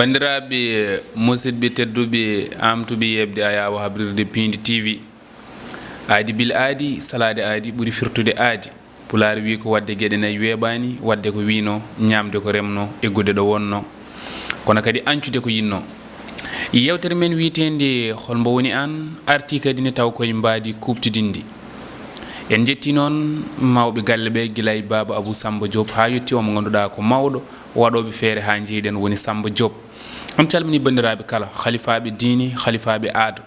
bandiraɓe musidɓe tedduɓe amtuɓe yebde a yawa habrirde Pindi TV aadi bil aadi salade aadi ɓuuri firtude aadi pulaar wi ko wadde gueɗe nayyi weeɓani wadde ko wino ñamde ko remno eggude ɗo wonno kono kadi ancude ko yinno yewtere men wiitende holmbo woni an arti kadi ne taw koye mbaadi kubtidindi en jetti noon mawɓe galle ɓe guilay baba Abou Samba Diop ha yetti omo ganduɗa ko mawɗo waɗoɓe feere ha jiiɗen woni Samba Diop on calmini bandiraɓe kala khalifaɓe diini khalifaɓe aado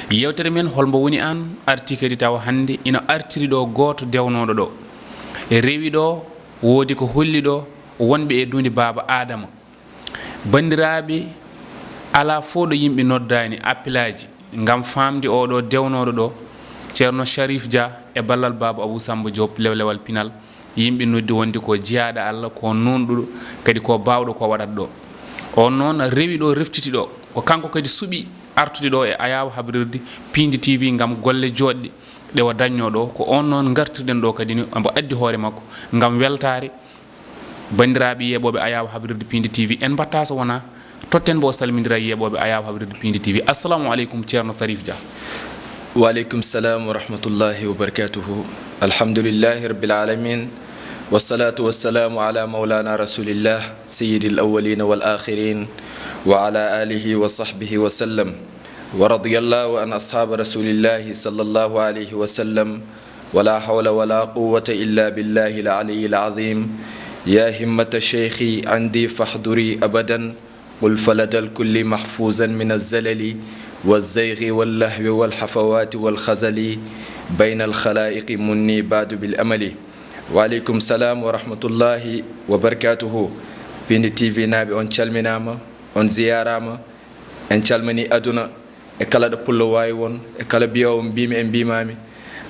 yewtere men holmbo woni an arti kadi taw hande ina artiri ɗo goto dewnoɗo ɗo e rewi ɗo woodi ko holli ɗo wonɓe e dunde baba Adama bandiraɓe ala fo ɗo yimɓe noddani appilaji gam famde oɗo dewnoɗo ɗo ceerno Sharif Dia e ballal baba Abou Samba Diop lewlewal pinal yimɓe noddi wonde ko jiyaɗo Allah ko nonɗuɗo kadi ko bawɗo ko waɗat ɗo on noon rewi ɗo reftiti ɗo ko kanko kadi suuɓi artude ɗo e ayawa habrirde Pindi TV gam golle joɗɗe ɗe o dañño ɗo ko on noon gartirɗen ɗo kadi ni mbo addi hoore makko gam weltare bandiraɓe yeɓoɓe ayawa habrirde Pindi TV en batta so wona totten bo salmidira yeɓoɓe ayawa habrirde Pindi TV assalamu aleykum ceerno Sharif Dia. وعليكم السلام ورحمة الله وبركاته الحمد لله رب العالمين والصلاة والسلام على مولانا رسول الله سيد الأولين والآخرين وعلى آله وصحبه وسلم ورضي الله عن أصحاب رسول الله صلى الله عليه وسلم ولا حول ولا قوة إلا بالله العلي العظيم يا همة الشيخ عندي فاحضري أبدا قل فلدى الكل محفوظا من الزلل والزيغ واللهو والحفوات والخزل بين الخلائق مني بعد بالأمل وعليكم السلام ورحمة الله وبركاته Pindi TV naaɓe on calminama on ziyarama en calmini aduna e kala ɗo pullo wawi won e kala biyowo mbimi e mbimami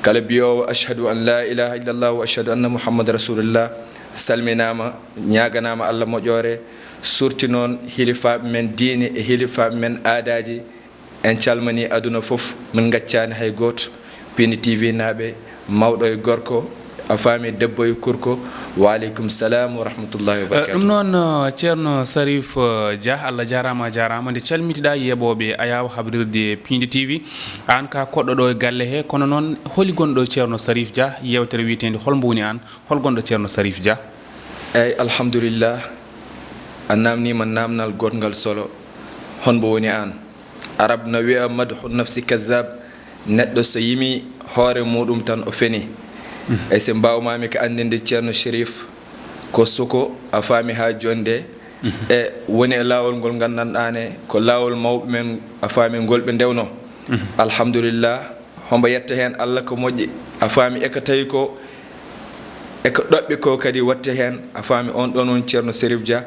kala biyowo ashhadu an la ilaha illallah wa ashhadu anna muhammad rasulullah salminama ñaganama Allah moƴƴore surti noon hilifaɓe men diine e hilifaɓe men aadaji en calmini aduna fof min gaccani hay goto Pindi TV naaɓe mawɗo e gorko a faami debbo e kurko wa aleykum salam wa rahmatullahi wa barakatuh ɗum noon ceerno Sharif Dia Allah jarama jarama nde calmitiɗa yeɓoɓe a yawa habrirde Pindi TV an ka koɗɗo ɗo e galle he kono noon holi gonɗo ceerno Sharif Dia yewtere witende holmbo woni an hol gonɗo ceerno Sharif Dia. eyyi alhamdulillah a namnima namnal gotgal solo honbo woni an arab no wiya madhu nafsi kadab neɗɗo so yimi hoore muɗum tan o feni e so mbawmami ko andinde ceerno Sharif ko suko a faami ha jonde e woni e lawol ngol gandanɗane ko lawol mawɓe men a faami ngolɓe ndewno alhamdulillah hombo yetta hen Allah ko moƴƴi a faami eko tawi ko eko ɗoɓɓe ko kadi watte hen a faami on ɗon on ceerno Sharif Dia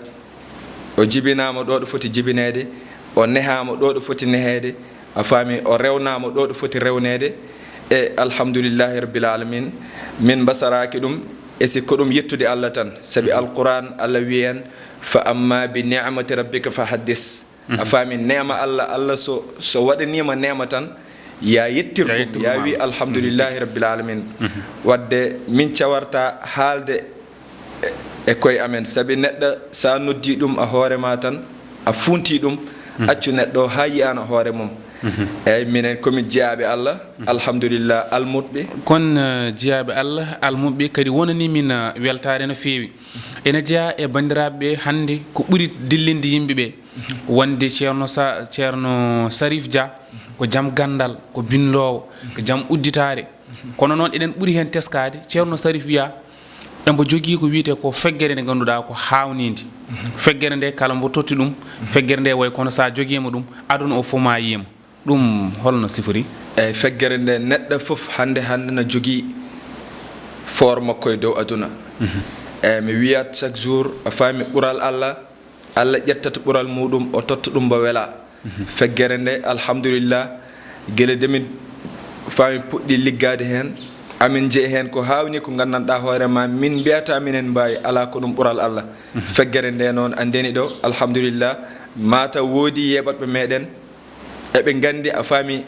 o jibinama ɗo ɗo foti jibinede o nehama ɗo ɗo foti nehede a faami o rewnama ɗo ɗo foti rewnede e alhamdulillahi rabbil alamin min basaraki ɗum e sikko ɗum yettude Allah tan saabi alquran Allah wi en fa amma bi ni'mati rabbika fa haddis a faami nema Allah so waɗanima nema tan ya yettir ɗum ya wi alhamdulillahi rabbil alamin wadde min cawarta haalde e koye amen saabi neɗɗo sa noddi ɗum a hoorema tan a funti ɗum accu neɗɗo ha yiyana hoore mum eyyi minen komin jeeyaɓe Allah alhamdulillah almuɓɓe kon jeeyaɓe Allah almuɓɓe kadi wonani min weltare no feewi ene jeeya e bandiraɓeɓe hande ko ɓuuri dillinde yimɓeɓe wonde ceerno Sharif Dia ko jaam gandal ko binlowo ko jaam udditare kono noon eɗen ɓuuri hen teskade ceerno Sharif wiya ɗembo jogui ko wiyete ko feggere nde ganduɗa ko hawnide feggere nde kala mbo totti ɗum feggere nde way kono sa joguima ɗum aduna o fof ma yiyamo ɗum holno sifori eyyi feggere nde neɗɗo fof hande no jogui for makko e dow aduna eyyi mi wiyat chaque jour a faami ɓuural Allah ƴettata ɓuural muɗum o totta ɗum mbo weela feggere nde alhamdulillah gueɗe demin faami puɗɗi liggade hen amin jeeyi hen ko hawni ko gandanɗa hoorema min mbiyata minen mbawi ala ko ɗum ɓuural Allah feggere nde noon andeni ɗo alhamdulillah mata woodi yeɓatɓe meɗen eɓe gandi a faami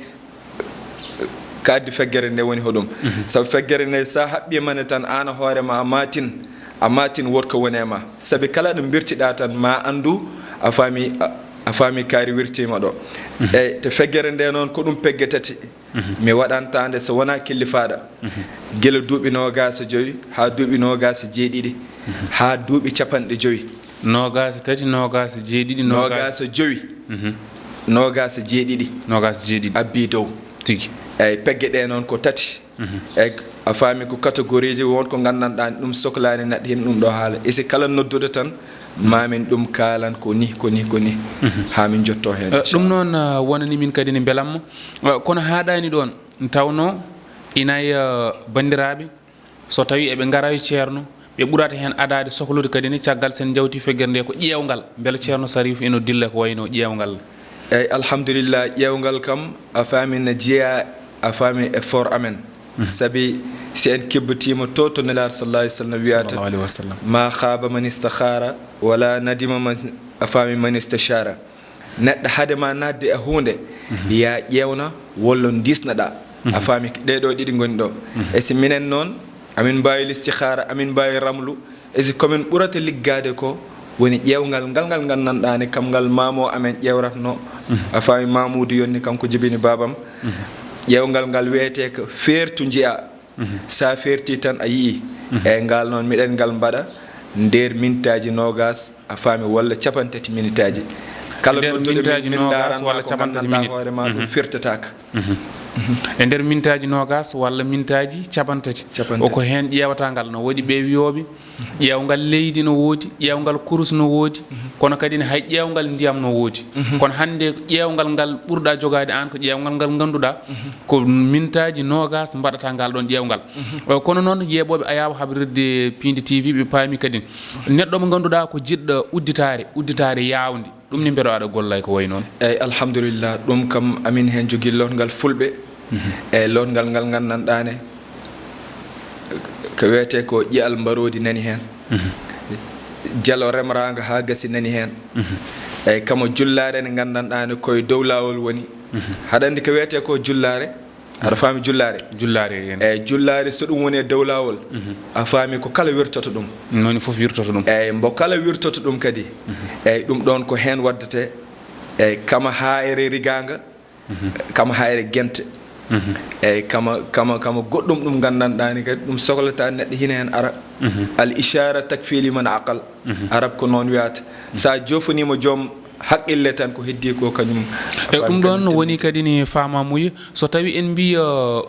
kaddi feggere nde woni hoɗum saabu feggere nde sa haɓɓimane tan an hoorema a matin wot ko woni e ma saabi kala ɗo birtiɗa tan ma andu a faami a faami kaari wirtima ɗo eyyi to feggere nde noon ko ɗum pegge tati mi waɗantande so wona killifaɗa guila duuɓi 25 ha duuɓi 27 ha duuɓi 50 23 27 29 abbi dow tigi eyyi pegge ɗe noon ko tati eyyi a faami ko catégorie ji wonko gandanɗa ɗum sohlani neɗɗo hin ɗum ɗo haala e si kala nodduɗo tan mamin ɗum kalan ko ni ha min jotto hen ɗum noon wonani min kadi ne belammo kono haɗani ɗon tawno inayi bandiraɓe so tawi eɓe ngara e ceerno ɓe ɓurata hen adade sohlude kadi ni caggal sen jawti feggere nde ko ƴewgal beele ceerno Sharif eno dilla ko wayno ƴewgal eyyi alhamdulillah ƴewgal kam a faami ne jeeya a faami effort amen saabi si en kebbatima to nelaɗo sallallahu alaihi wasallam wiyata ma khaba man istakhara wala nadima man a faami man istashara neɗɗo haadema nadde e hunde ya ƴewna walla disnaɗa a faami ɗeɗo ɗiɗi goni ɗo e si minen noon amin mbawi l'istikhara amin mbawi ramlu e si komin ɓurata liggade ko woni ƴewgal ngal gandanɗani kam ngal mamo amen ƴewratno a faami Mamoudou yonni kanko jibini babam ƴewgal ngal wiyete ko fertu jiya sa ferti tan a yii e ngal noon miɗen ngal mbaɗa nder mintaji 20 a faami walla 50 minutaji kala nodduɗo min daranma walla 50 minutes hoorema ɗum firtataka e nder mintaji 20 walla mintaji 50 o ko hen ƴewata ngal no waɗi ɓe wiyoɓe ƴewgal leydi no woodi ƴewgal kurus no woodi kono kadi ne hay ƴewgal ndiyam no woodi kono hande ƴewgal ngal ɓurɗa jogade an ko ƴewgal ngal ganduɗa ko mintaji 20 mbaɗata ngal ɗon ƴewgal kono noon yeeɓoɓe Ayawa Habrirde Pindi TV ɓe paami kadi neɗɗo mo ganduɗa ko jiɗɗo udditare yawde ɗum ni mbeɗa waɗa gollay ko way noon eyyi alhamdulillah ɗum kam amin hen jogui lotgal fulɓe e lotgal ngal gandanɗane ko wiyete ko ƴiyal mbarodi nani hen jalo remraga ha gasi nani hen eyyi kamo jullare nde gandanɗane koye dow lawol woni haɗa andi ko wiyete ko jullare aɗa faami jullare eyyi jullare so ɗum woni e dow lawol a faami ko kala wirtoto ɗum noni foof wirtoto ɗum eyyi mbo kala wirtoto ɗum kadi eyyi ɗum ɗon ko hen waddete eyyi kama hayre rigaga kama hayre guente eyyi kama goɗɗum ɗum gandanɗani kadi ɗum sohlata neɗɗo hina hen ara al ishara takfili man aqal arab ko noon wiyata sa jofanima joom haqqille tan ko heddi ko kañum e ɗum ɗon woni kadi ni famamuya so tawi en mbi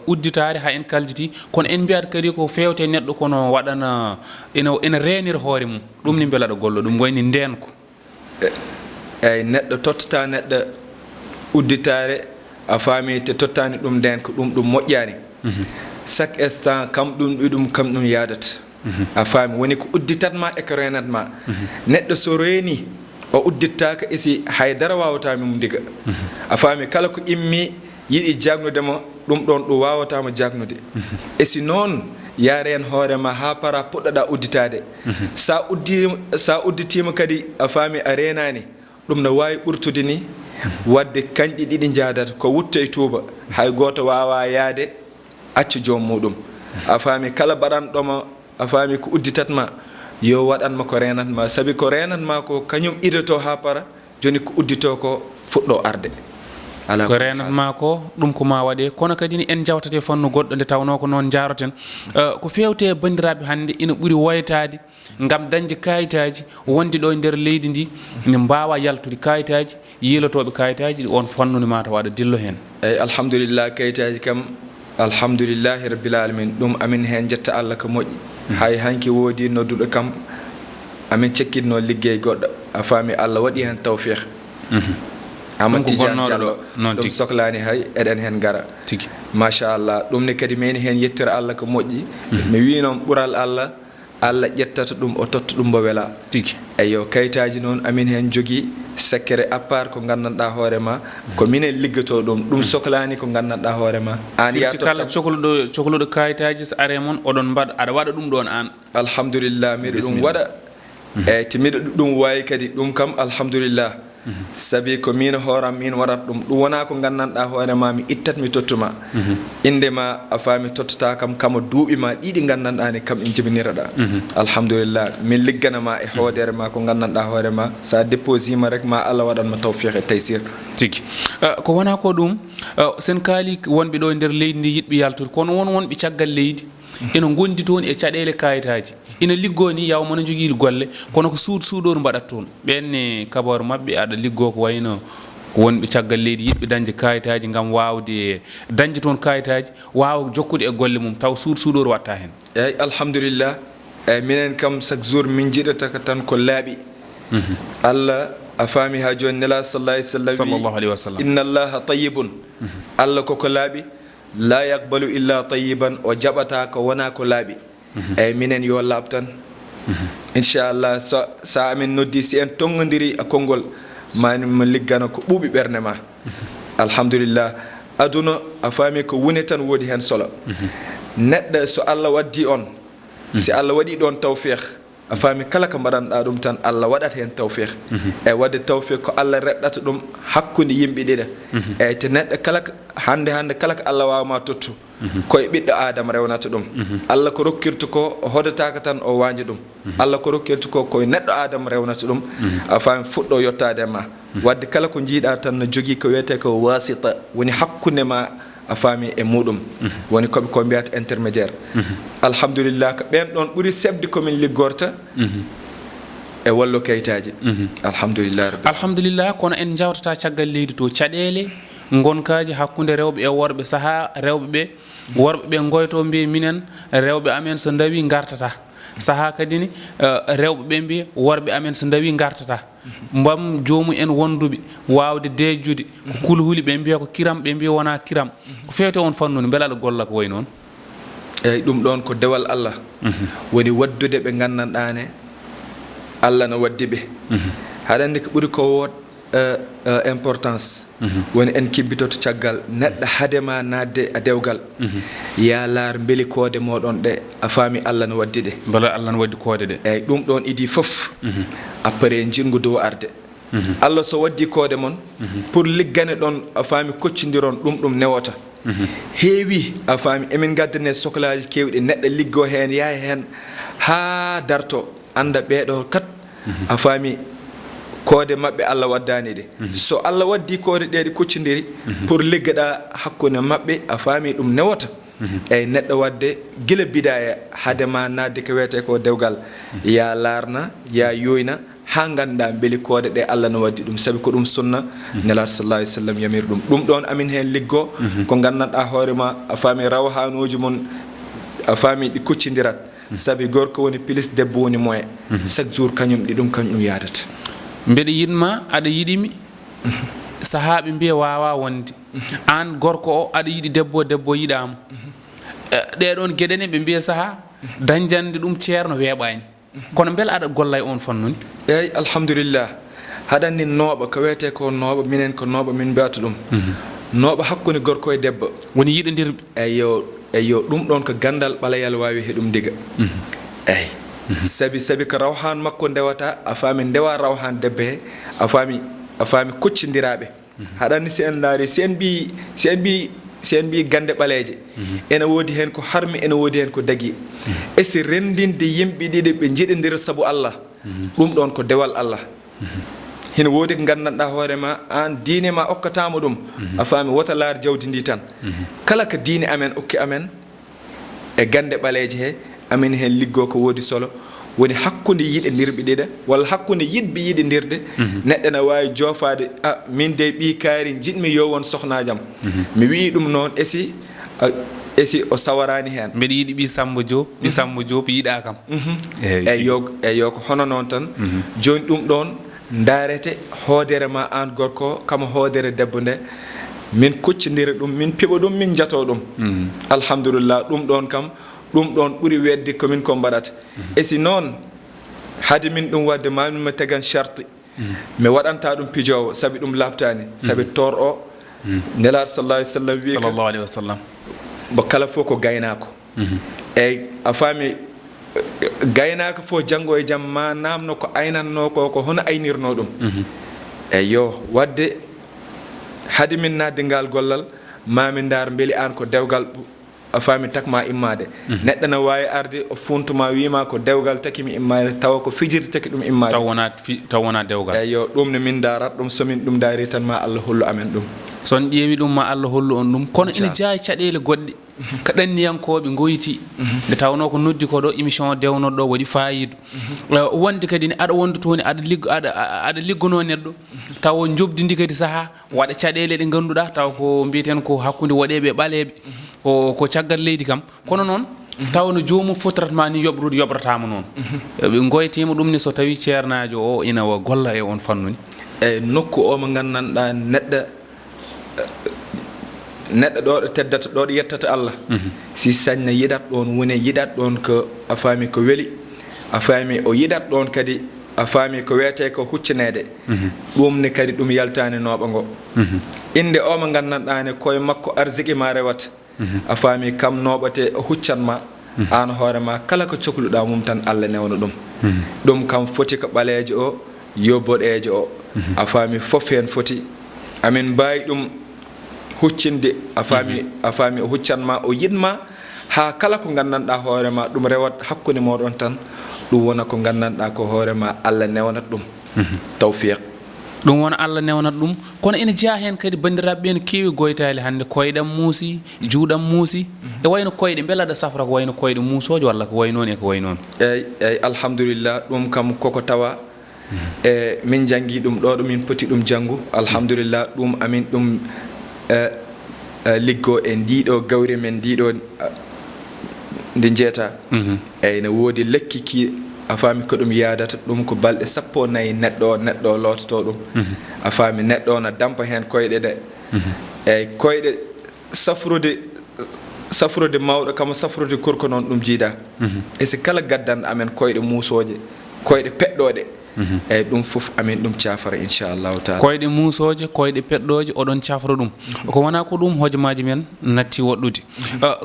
udditare ha en kaljiti kono en mbiyat kadi ko fewte neɗɗo kono waɗana ene renir hoore mum ɗum ni beelaɗo gollo ɗum wayni ndenko eyyi neɗɗo tottata neɗɗo udditare a faami te tottani ɗum ndenko ɗum moƴƴani chaque instant kam ɗum yadata a faami woni ko udditatma e ko renatma neɗɗo so reeni o uddittaka esi haydara wawatami mum diga a faami kala ko immi yiɗi jagnudemo ɗum ɗon ɗum wawatamo jagnude esi noon yaare hen hoorema ha para puɗɗoɗa udditade sa udditima kadi a faami a renani ɗum no wawi ɓurtude ni wadde kanƴi ɗiɗi jadata ko wutta e tuuba hay goto wawa yaade acca joom muɗum a faami kala baɗanɗoma a faami ko udditatma yo waɗanma ko renatma saabi ko renatma ko kañum idoto ha para joni ko uddito ko fuɗɗo arde ala ko renatma ko ɗum ko ma waɗe kono kadi ni en jawtate fannu goɗɗo nde tawno ko noon jaroten ko fewte bandiraɓe hande ina ɓuuri woytade ngam dañde kayitaji wonde ɗo nder leydi ndi ne mbawa yaltude kayitaji yiilotoɓe kayitaji on fannude mata waɗa dillo hen eyyi alhamdulillah kayitaji kam alhamdulillahi rabbil alamin ɗum amin hen jetta Allah ko moƴƴi hay hanki woodi nodduɗo kam amin cekkitno liggey goɗɗo a faami Allah waɗi hen tawfiq Amadou Tidiane Diallo ɗum sohlani hay eɗen hen gara machallah ɗum ne kadi meni hen yettira Allah ko moƴƴi mi wi noon ɓuural Allah ƴettata ɗum o totta ɗum mbo wela eyyo kayitaji noon amin hen jogui secret à part ko gandanɗa hoorema ko minen liggoto ɗum sohlani ko gandanɗa hoorema an ya kala cohluɗo kayitaji so are moon oɗon mbaɗa aɗa waɗa ɗum ɗon an alhamdulillah miɗo ɗum waɗa eyyi te miɗo ɗum wawi kadi ɗum kam alhamdulillah sabi ko min hooram min warat ɗum wona ko gandanɗa hoore ma mi ittat mi tottuma indema a faami tottata kam kama duuɓi ma ɗiɗi gandanɗa ni kam en jibiniraɗa alhamdulillah min ligganama e hoodere ma ko gandanɗa hoore ma sa déposé ma rek ma Allah waɗanma tawfiq e taysir tigi ko wona ko ɗum sen kaali wonɓe ɗo nder leydi ndi yiɗɓe yaltude kono wonɓe caggal leydi ina gondi toon e caɗele kayitaji ina liggo ni yaw mona jogui golle kono ko suuɗoru mbaɗat toon ɓenne kabaru mabɓe aɗa liggo ko wayno wonɓe caggal leydi yiɗɓe dañde kayitaji gam wawde dañde toon kayitaji wawa jokkude e golle mum taw suuɗoru watta hen eyyi alhamdulillah eyyi minen kam chaque jour min jiɗata tan ko laaɓi Allah a faami ha joni nela sallallahu alayhi wa sallam inna allaha tayyibun Allah koko laaɓi la yaqbalu illa tayyiban o jaɓata ko wona ko laaɓi eyyi minen yo laaɓ tan inchallah sa amin noddi si en tongodiri a konngol manimo liggana ko ɓuuɓi ɓerde ma alhamdulillah aduna a faami ko woni tan woodi hen solo neɗɗo so Allah waddi on si Allah waɗi ɗon tawfiq a faami kala ko mbaɗanɗa ɗum tan Allah waɗat hen tawfiq e wadde tawfiq ko Allah reɗɗata ɗum hakkude yimɓe ɗiɗa eyyi te neɗɗo kala hande kala ko Allah wawma tottu koye ɓiɗɗo adama rewnata ɗum Allah ko rokkirta ko o hodotaka tan o wañi ɗum Allah ko rokkirta ko koye neɗɗo adama rewnata ɗum a faami fuɗɗo yettade ma wadde kala ko jiiɗa tan no jogui ko wiyete ko wasita woni hakkude ma a faami e muɗum woni koɓe ko mbiyata intermédiaire alhamdulillah ko ɓen ɗon ɓuuri sebde komin liggorta e wallo kayitaji alhamdulillah kono en jawtata caggal leydi to caɗele gonkaji hakkude rewɓe e worɓe saaha rewɓeɓe worɓeɓe goyto mbiye minen rewɓe amen so dawi gartata saaha kadine rewɓeɓe mbiye worɓe amen so dawi gartata mbam jomum en wonduɓe wawde dejude ko kulhuli ɓe mbiya ko kiram ɓe mbiya wona kiram ko fewte on fannude beela aɗa golla ko way noon eyyi ɗum ɗon ko dewal Allah woni waddude ɓe gandanɗane Allah no waddi ɓe haɗa andi ko ɓuuri ko wod importance woni en kibbitoto caggal neɗɗo haadema nadde a dewgal ya laar beeli koode moɗon ɗe a faami Allah no waddi ɗe bala Allah no waddi koode ɗe eyyi ɗum ɗon idi foof après jingu dow arde Allah so waddi koode mon pour liggane ɗon a faami koccodiron ɗum newata heewi a faami emin gaddane sohlaji kewɗi neɗɗo liggo hen yaha hen ha darto anda ɓeɗo kat a faami koode mabɓe Allah waddani ɗe so Allah waddi koode ɗe ɗe koccodiri pour liggaɗa hakkude mabɓe a faami ɗum newata eyyi neɗɗo wadde guila bidaya haadema nadde ko wiyete ko dewgal ya larna ya yoyna ha ganduɗa beeli koode ɗe Allah no waddi ɗum saabi ko ɗum sunna nelato sallallahu alih w sallam yamiri ɗum ɗon amin hen liggo ko gandanɗa hoorema a faami rawhanuji mon a faami ɗi koccodirat saabi gorko woni plus debbo woni moyen chaque jour kañum ɗum yadata mbeɗa yidma aɗa yiɗimi sahaɓe mbiya wawa wonde an gorko o aɗa yiɗi debbo yiɗama ɗeɗon gueɗene ɓe mbiya saaha dañjande ɗum ceerno weeɓani kono beela aɗa golla e on fannude eyyi alhamdulillah haɗanni nooɓa ko wiyete ko nooɓa minen ko nooɓa min mbiyata ɗum nooɓa hakkude gorko e debbo woni yiɗodirɓe eyyo ɗum ɗon ko gandal ɓalayal wawi heɗum diga eyyi sabi ko rawhan makko ndewata a faami ndewa rawhan debbe he a faami koccodiraɓe haɗanni si en laari si en mbi gande ɓaleje ene woodi hen ko harmi ene woodi hen ko dagui e si rendinde yimɓe ɗiɗi ɓe jiɗodira saabu Allah ɗum ɗon ko dewal Allah hina woodi ko gandanɗa hoorema an diine ma okkatama ɗum a faami wota laar jawdi ndi tan kala ko diine amen okki amen e gande ɓaleje he amin hen liggo ko woodi solo woni hakkude yiɗodirɓe ɗiɗa walla hakkude yiɗɓe yiɗodirde neɗɗo ne wawi joofade min de ɓi kaari jiɗmi yo won sohnajam mi wi ɗum noon esi o sawarani hen mbeɗa yiiɗi ɓi Samba Diop yiiɗa kam eyyo ko hono noon tan joni ɗum ɗon darete hoodere ma an gorko kama hoodere debbo nde min koccodira ɗum min piiɓa ɗum min jato ɗum alhamdulillah ɗum ɗon kam ɗum ɗon ɓuuri wedde komin ko mbaɗata e si noon haade min ɗum wadde mamima tegan charte mi waɗanta ɗum pijowo saabi ɗum labtani saabi tor o nelaɗo sallallahu alayhi wa sallam mo kala fof ko gaynako eyyi a faami gaynako fof janggo e jaam ma namno ko aynanno ko hono aynirno ɗum eyi yo wadde hade min nadde ngal gollal mamin dar beeli an ko dewgal a faami takma immade neɗɗo no wawi arde o funtuma wima ko dewgal takimi immade tawa ko fijirde taki ɗum immade taw wona dewgal eyi yo ɗum ne min darat ɗum somin ɗum daari tan ma Allah hollu amen ɗum son ƴeewi ɗum ma Allah hollu on ɗum kono ina jaawi caɗele goɗɗe ko ɗanniyankoɓe goyti nde tawno ko noddi ko ɗo émission dewnoɗo ɗo waɗi fayidu wonde kadi ne aɗa wonda toon aɗa liggono neɗɗo taw jobdidi kadi saaha waɗa caɗele ɗe ganduɗa taw ko mbiyeten ko hakkude waɗeɓe ɓaleɓe ko caggal leydi kam kono noon taw no jomum fotratma ni yoɓrude yoɓratama noon ɓe goytima ɗum ni so tawi ceernajo o ina golla e on fannu ni eyyi nokku o mo gandanɗa neɗɗo ɗo ɗo teddata ɗo ɗo yettata Allah si sañna yiɗat ɗon woni yiɗat ɗon ko a faami ko weeli a faami o yiɗat ɗon kadi a faami ko wiyete ko huccinede ɗum ne kadi ɗum yaltani noɓa ngo inde o mo gandanɗane koye makko arsiki ma rewata a faami kam noɓate o huccanma an hoorema kala ko cohluɗa mum tan Allah newna ɗum ɗum kam foti ko ɓalejo o yo boɗejo o a faami foof hen foti amin mbawi ɗum huccinde a faami o huccanma o yidma ha kala ko gandanɗa hoorema ɗum rewat hakkude moɗon tan ɗum wona ko gandanɗa ko hoorema Allah newnat ɗum tawfiq ɗum wona Allah newnat ɗum kono ina jeeya hen kadi bandiraɓe no kewi goytali hande koyɗam muusi juuɗam muusi e wayno koyɗe beelaɗa safra ko wayno koyɗe muusoje walla ko way noon e ko way noon eyyi alhamdulillah ɗum kam koko tawa e min jangi ɗum ɗo ɗo min poti ɗum janggu alhamdulillah ɗum amin ɗum liggo e ndiɗo gawri men ndiɗo ndi jeeta eyyi ne woodi lekki ki a faami ko ɗum yadata ɗum ko balɗe 14 neɗɗo loototo ɗum a faami neɗɗo no dampa hen koyɗe ɗe eyyi koyɗe safrude mawɗo kamo safrude korko noon ɗum jiida e si kala gaddanɗo amen koyɗe muusoje koyɗe peɗɗoɗe eyyi ɗum foof amin ɗum cafara inchallahu taala koyɗe muusoje koyɗe peɗɗoje oɗon cafra ɗum ko wona ko ɗum hojomaji men natti woɗɗude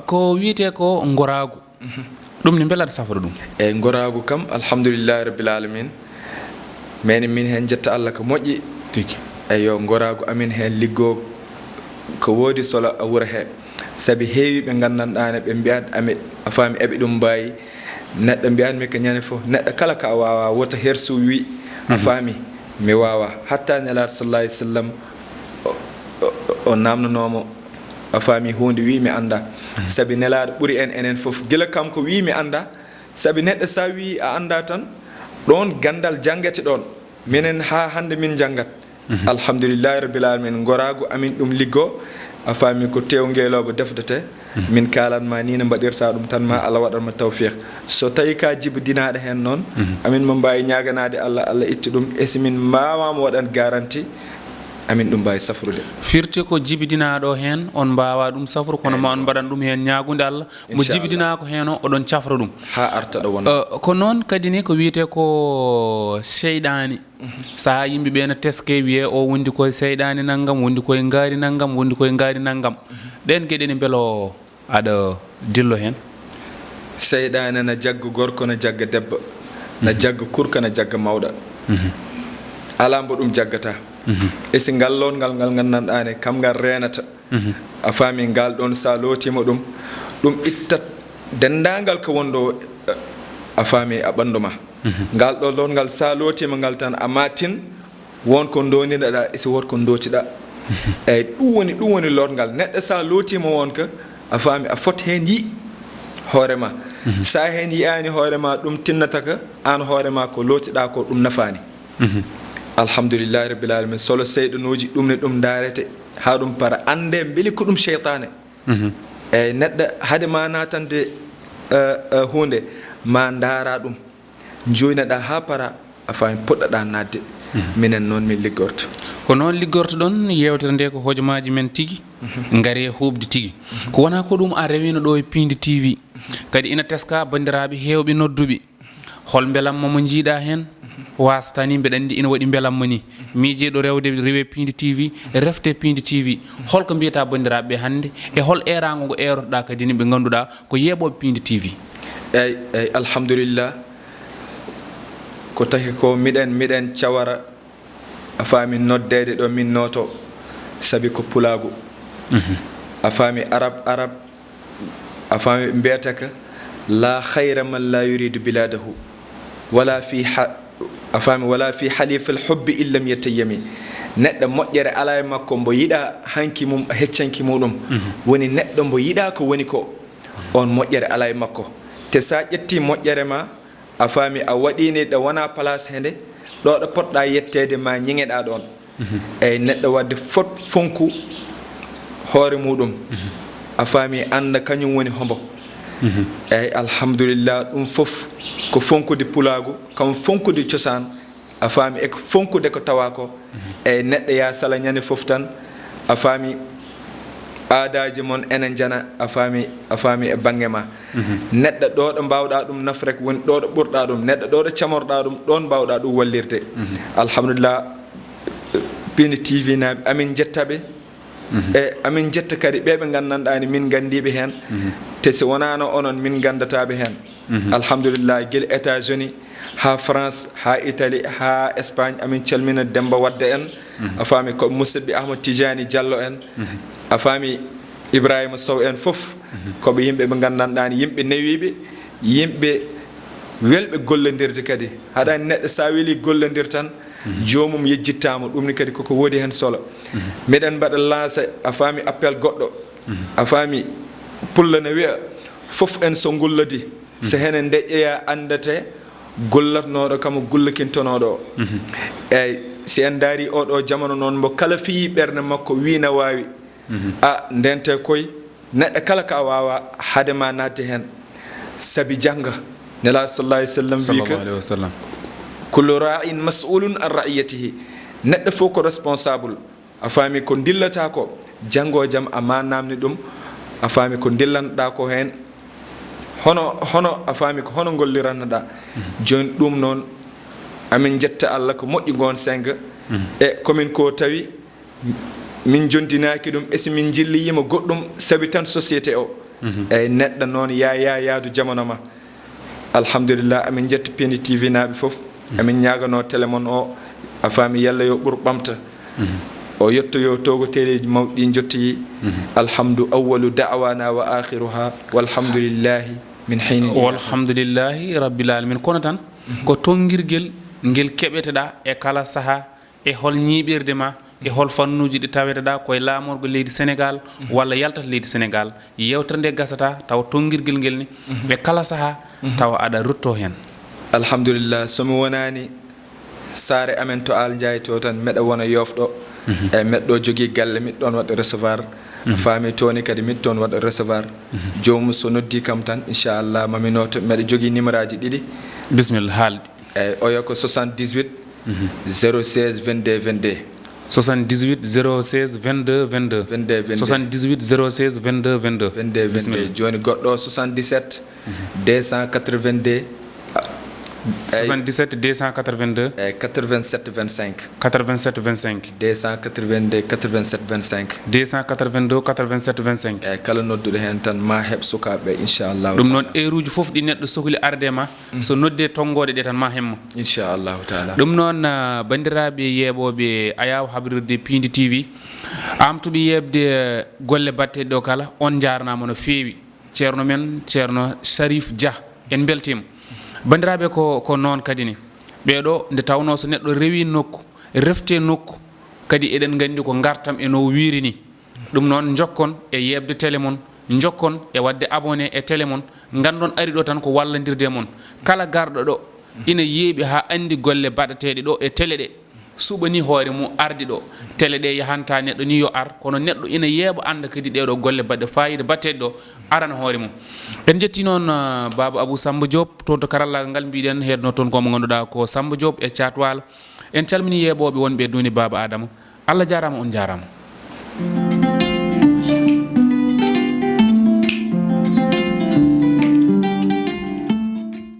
ko wiyete ko goragu ɗum ne beelata safra ɗum eyyi goragu kam alhamdulillahi rabbil alamin min hen jetta Allah ko moƴƴi tigi eyyo goragu amin hen liggo ko woodi solo a wuura he saabi heewi ɓe gandanɗane ɓe mbiyat amin a faami eɓe ɗum mbawi neɗɗo mbiyanmi ko ñande fof neɗɗo kala ka wawa wota hersu wi a faami mi wawa hatta nelaɗo sallallahu alih w sallam o namdanomo a faami hunde wi mi anda saabi nelaɗo ɓuuri en enen foof gila kanko wi mi anda saabi neɗɗo sa wi a anda tan ɗon gandal jangete ɗon minen ha hande min jangat alhamdulillahi rabbil alamin goragu amin ɗum liggo a faami ko tew ngeeloɓe defdete min kalanma ni no mbaɗirta ɗum tan ma Allah waɗanma tawfiq so tawi ka jibidinaɗo hen noon amin mo mbawi ñaganade Allah itti ɗum e si min mbawama waɗan garanti amin ɗum mbawi safrude firti ko jibidinaɗo hen on mbawa ɗum safru kono ma on mbaɗan ɗum hen ñagude Allah mo jibidina ko hen o oɗon cafra ɗum ha arta ɗo wona ko noon kadi ni ko wiyete ko seyɗani saha yimɓeɓe no teske wiye o wondi koye seyɗani naggam wondi koye gaari naggam wondi koye gaari naggam ɗen gueɗe ne beelo aɗa dillo hen seyɗani no jagga gorko no jagga debbo no jagga kurka no jagga mawɗa ala mbo ɗum jaggata e si ngallon ngal gandanɗane kam ngal renata a faami ngal ɗon sa lootima ɗum ittat dendagal ko wondo a faami a ɓandu ma ngal ɗo ɗon ngal sa lootima ngal tan a matin wonko doniɗaɗa e si wotko dotiɗa eyyi ɗum woni lorngal neɗɗo sa lootima wonka a faami a foti hen yi hoorema sa hen yiyani hoorema ɗum tinnata ka an hoorema ko lootiɗa ko ɗum nafani alhamdulillahi rabbil alamin solo seyɗanoji ɗum ne ɗum darete ha ɗum para ande beeli ko ɗum cheytane eyyi neɗɗo haade ma natande hunde ma daara ɗum joynaɗa ha para a faami poɗɗaɗa nadde minen noon min liggorto ko noon liggorto ɗon yewtere nde ko hojomaji men tigui gaari hubde tigui ko wona ko ɗum a rewino ɗo e Pindi TV kadi ina teska bandiraɓe hewɓe nodduɓe hol beelamma mo jiiɗa hen wasatani mbeɗa andi ina waɗi beelamma ni miijeɗo rewde rewe Pindi TV refte Pindi TV holko mbiyata bandiraɓe hande e hol erago ngo erotoɗa kadi ni ɓe ganduɗa ko yeɓoɓe Pindi TV eyyi alhamdulillah ko tahi ko miɗen cawara a faami noddede ɗo min noto sabi ko pulagu a faami arab a faami mbiyata ka la khayra man la yuridu biladahu wala fi a faami wala fi halifa alhubbi illam yatayyami neɗɗo moƴƴere ala e makko mbo yiɗa hanki mum heccanki muɗum woni neɗɗo mbo yiɗa ko woni ko on moƴƴere ala e makko te sa ƴetti moƴƴere ma a faami a waɗini ɗo wona place hende ɗo ɗo poɗɗa yettede ma ñiŋeɗa ɗon eyyi neɗɗo wadde fot fonku hoore muɗum a faami anda kañum woni hombo eyyi alhamdulillah ɗum fof ko fonkude pulagu kam fonkude cosaan a faami eko fonkude ko tawa ko eyyi neɗɗo ya sala ñande fof tan a faami aadaji mon enen jana a faami e bange ma neɗɗo ɗo ɗo mbawɗa ɗum nafrek woni ɗo ɗo ɓurɗa ɗum neɗɗo ɗo ɗo camorɗa ɗum ɗon mbawɗa ɗum wallirde alhamdulillah Pindi TV naɓe amin jettaɓe e amin jetta kadi ɓeɓe gandanɗani min gandiɓe hen te so wonano onon min gandataɓe hen alhamdulillah guila États-Unis ha France ha Italie ha Espagne amin calmina Demba Wadde en a faami ko musidɓe Ahmad Tidiani Diallo en a faami Ibrahima Sow en fof koɓe yimɓe ɓe gandanɗani yimɓe newiɓe yimɓe welɓe gollodirde kadi haɗani neɗɗo sa weeli gollodir tan jomum yejjittama ɗum ni kadi koko woodi hen solo miɗen mbaɗa lancé a faami appel goɗɗo a faami pulla ne wiya fof en so gullodi so hene deƴƴeya andate gollatnoɗo kamo gullakintonoɗo o eyyi si en daari oɗo jamanu noon mbo kala fiyi ɓerde makko wina wawi a ndente koye neɗɗo kala ka wawa haadema nadde hen saabi jangga nela sallah alih sallam wi ka kullu ra'in mas'ulun an ra'iyatihi neɗɗo fof ko responsable a faami ko dillata ko janggo jaam ama namni ɗum a faami ko dillanɗa ko hen hono a faami ko hono gollirannoɗa joni ɗum noon amin jetta Allah ko moƴƴi gon senga e komin ko tawi min jontinaki ɗum e simin jilliyima goɗɗum saabi tan société o eyyi neɗɗo noon yaadu jamano ma alhamdulillah amin jetta Pindi TV naɓe foof amin ñagano télémon o a faami yalla yo ɓuur ɓamta o yettoyo togo teleji mawɗi jottoyi alhamdu awwalu da'wana wa akhiruha walhamdulillahi min hayni walhamdulillahi rabbil alamin kono tan ko tonguirguel nguel keɓeteɗa e kala saaha e hol ñiɓirde ma e hol fannuji ɗi taweteɗa koye laamorgo leydi Sénégal walla yaltata leydi Sénégal yewtere nde gasata taw tonguirguel nguel ni ɓe kala saaha tawa aɗa rutto hen alhamdulillah somi wonani saare amen to Al Ndiaye to tan meɗa wona yofɗo e meɗɗo jogui galle miɗo ɗon waɗa recevoir faami toni kadi miɗo toon waɗa recevoir jomum so noddi kam tan inchallah mami noto meɗa jogui numéro aji ɗiɗi bisimilla haalɗi eyyi oyo ko 78 016 22 22 78 016 22 22 78 016 22 22 22 joni goɗɗo 77 282 77 282 87 25 87 25 282 87 25 282 87 25 eyyi kala nodduɗo hen tan ma heɓ sukaɓeɓe inchallahu ɗum noon heure uji foof ɗi neɗɗo sohli arde ma so nodde tonggode ɗe tan ma hemma inchallahu taala ɗum noon bandiraɓe yeeɓoɓe Ayaw habrirde Pindi TV amtuɓe yebde golle batteɗe ɗo kala on jarnama no fewi ceerno men ceerno Sharif Dia en beltima bandiraɓe ko noon kadi ni ɓeɗo nde tawno so neɗɗo rewi nokku refte nokku kadi eɗen gandi ko gartam e no wiiri ni ɗum noon jokkon e yebde télé mon jokkon e wadde abonné e télé mon gandon ari ɗo tan ko wallodirde mon kala garɗo ɗo ina yeeɓi ha andi golle baɗeteɗe ɗo e télé ɗe suɓani hoore mum ardi ɗo télé ɗe yahanta neɗɗo ni yo ar kono neɗɗo ina yeeɓa anda kadi ɗeɗo golle baɗɗe fayida batteɗe ɗo arana hoore mum en jetti noon baba Abou Samba Diop toon to karallagal ngal mbiɗen heedno toon komo ganduɗa ko Samba Diop e Thiat Walo en calmini yeeɓoɓe wonɓe duni baba Adama Allah jarama on jarama